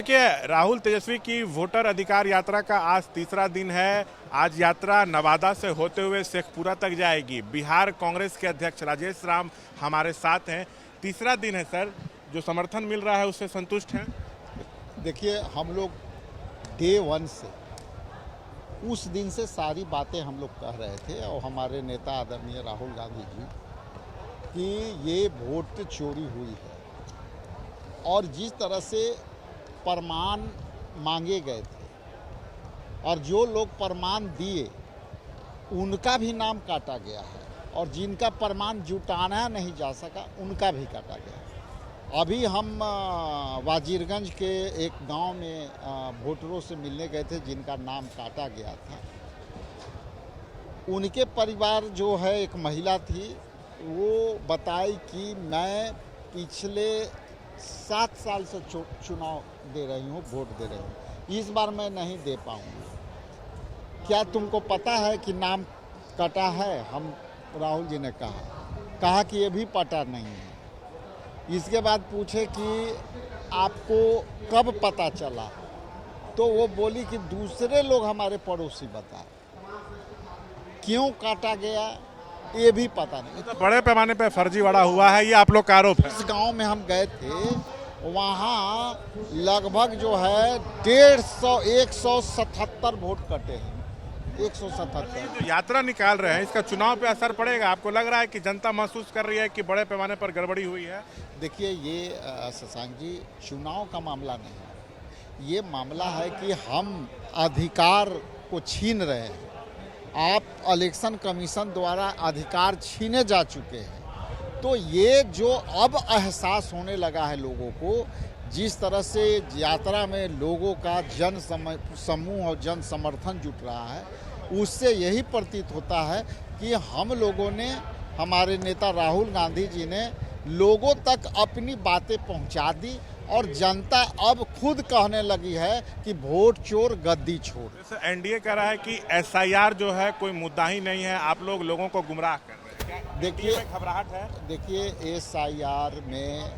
देखिए, राहुल तेजस्वी की वोटर अधिकार यात्रा का आज तीसरा दिन है। आज यात्रा नवादा से होते हुए शेखपुरा तक जाएगी। बिहार कांग्रेस के अध्यक्ष राजेश राम हमारे साथ हैं। तीसरा दिन है सर, जो समर्थन मिल रहा है उससे संतुष्ट हैं? देखिए, हम लोग डे वन से उस दिन से सारी बातें हम लोग कह रहे थे और हमारे नेता आदरणीय राहुल गांधी जी कि ये वोट चोरी हुई है और जिस तरह से प्रमाण मांगे गए थे और जो लोग प्रमाण दिए उनका भी नाम काटा गया है और जिनका प्रमाण जुटाना नहीं जा सका उनका भी काटा गया। अभी हम वाजीरगंज के एक गांव में वोटरों से मिलने गए थे जिनका नाम काटा गया था। उनके परिवार जो है, एक महिला थी, वो बताई कि मैं पिछले 7 साल से चुनाव दे रही हूँ, वोट दे रही हूँ, इस बार मैं नहीं दे पाऊँगी। क्या तुमको पता है कि नाम कटा है? हम राहुल जी ने कहा कि ये भी पता नहीं है। इसके बाद पूछे कि आपको कब पता चला, तो वो बोली कि दूसरे लोग हमारे पड़ोसी बताए। क्यों काटा गया ये भी पता नहीं। तो बड़े पैमाने पर फर्जीवाड़ा हुआ है, ये आप लोग का आरोप है? इस गांव में हम गए थे, वहाँ लगभग जो है 177 वोट कटे हैं। 177 यात्रा निकाल रहे हैं, इसका चुनाव पे असर पड़ेगा? आपको लग रहा है कि जनता महसूस कर रही है कि बड़े पैमाने पर गड़बड़ी हुई है? देखिए, ये शशांक जी, चुनाव का मामला नहीं है। ये मामला है कि हम अधिकार को छीन रहे हैं। आप इलेक्शन कमीशन द्वारा अधिकार छीने जा चुके हैं। तो ये जो अब एहसास होने लगा है लोगों को, जिस तरह से यात्रा में लोगों का जन समूह और जन समर्थन जुट रहा है, उससे यही प्रतीत होता है कि हम लोगों ने, हमारे नेता राहुल गांधी जी ने लोगों तक अपनी बातें पहुंचा दी और जनता अब खुद कहने लगी है कि वोट चोर गद्दी छोड़। जैसे एनडीए कह रहा है कि एसआईआर जो है कोई मुद्दा ही नहीं है, आप लोग लोगों को गुमराह कर रहे हैं। देखिए, घबराहट है? देखिए, एसआईआर में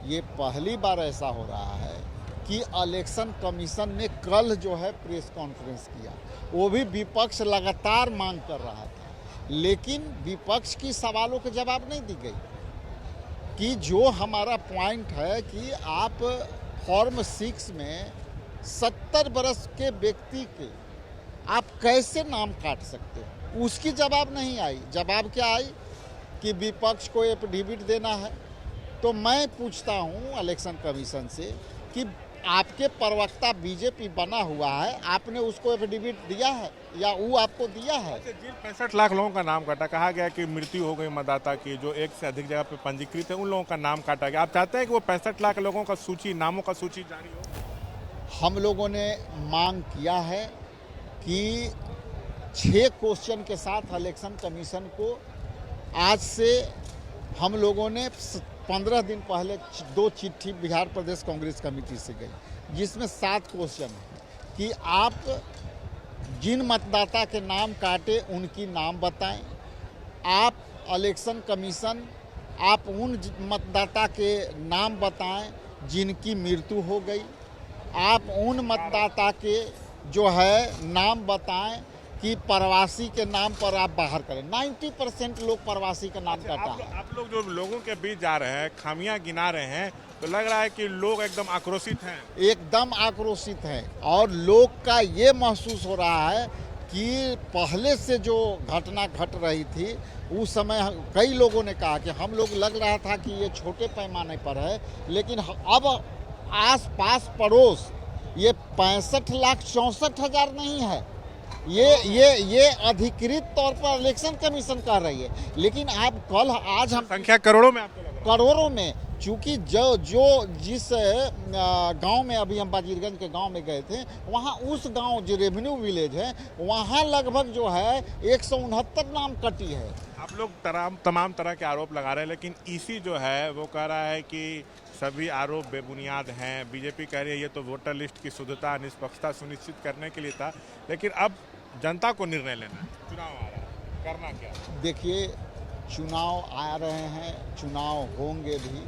ये पहली बार ऐसा हो रहा है कि इलेक्शन कमीशन ने कल जो है प्रेस कॉन्फ्रेंस किया। वो भी विपक्ष लगातार मांग कर रहा था, लेकिन विपक्ष की सवालों के जवाब नहीं दी गई। कि जो हमारा पॉइंट है कि आप फॉर्म 6 में 70 बरस के व्यक्ति के आप कैसे नाम काट सकते हो, उसकी जवाब नहीं आई। जवाब क्या आई कि विपक्ष को एफिडेविट देना है। तो मैं पूछता हूं इलेक्शन कमीशन से कि आपके प्रवक्ता बीजेपी बना हुआ है, आपने उसको एफिडेविट दिया है या वो आपको दिया है? जिन 65 लाख लोगों का नाम काटा, कहा गया कि मृत्यु हो गई मतदाता की, जो एक से अधिक जगह पे पंजीकृत है, उन लोगों का नाम काटा गया। आप चाहते हैं कि वो 65 लाख लोगों का सूची, नामों का सूची जारी हो? हम लोगों ने मांग किया है कि 6 क्वेश्चन के साथ इलेक्शन कमीशन को आज से हम लोगों ने 15 दिन पहले 2 चिट्ठी बिहार प्रदेश कांग्रेस कमेटी से गई, जिसमें 7 क्वेश्चन है कि आप जिन मतदाता के नाम काटे उनकी नाम बताएं। आप इलेक्शन कमीशन, आप उन मतदाता के नाम बताएं जिनकी मृत्यु हो गई। आप उन मतदाता के जो है नाम बताएं कि प्रवासी के नाम पर आप बाहर करें। 90% लोग प्रवासी का नाम काटा है। आप लोग जो लोगों के बीच जा रहे हैं, खामियां गिना रहे हैं, तो लग रहा है कि लोग एकदम आक्रोशित हैं। एकदम आक्रोशित हैं और लोग का ये महसूस हो रहा है कि पहले से जो घटना घट रही थी उस समय कई लोगों ने कहा कि हम लोग, लग रहा था कि ये छोटे पैमाने पर है, लेकिन अब आस पास पड़ोस ये 65,64,000 नहीं है। ये अधिकृत तौर पर इलेक्शन कमीशन कर रही है। लेकिन आप कल, आज हम संख्या करोड़ों में, आपको लग रहा है? करोड़ों में, चूंकि जिस गांव में अभी हम बाजीरगंज के गांव में गए थे, वहां उस गांव जो रेवेन्यू विलेज है, वहां लगभग जो है 169 नाम कटी है। आप लोग तमाम तरह के आरोप लगा रहे हैं, लेकिन ईसी जो है वो कह रहा है कि सभी आरोप बेबुनियाद हैं। बीजेपी कह रही है ये तो वोटर लिस्ट की शुद्धता, निष्पक्षता सुनिश्चित करने के लिए था, लेकिन अब जनता को निर्णय लेना है। चुनाव आ रहा है, करना क्या? देखिए, चुनाव आ रहे हैं, चुनाव होंगे भी,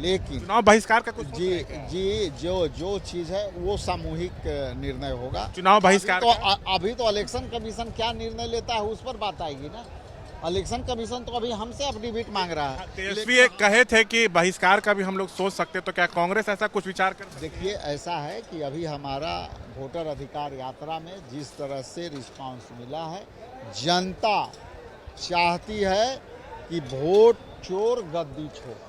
लेकिन चुनाव बहिष्कार का कुछ सोच जी रहे हैं क्या? जो चीज़ है वो सामूहिक निर्णय होगा। चुनाव बहिष्कार अभी तो का? अभी तो इलेक्शन कमीशन क्या निर्णय लेता है उस पर बात आएगी ना। इलेक्शन कमीशन तो अभी हमसे एफिडेविट मांग रहा है। तेजस्वी एक कहे थे कि बहिष्कार का भी हम लोग सोच सकते, तो क्या कांग्रेस ऐसा कुछ विचार कर सकती है? देखिए, ऐसा है कि अभी हमारा वोटर अधिकार यात्रा में जिस तरह से रिस्पांस मिला है, जनता चाहती है कि वोट चोर गद्दी छोड़।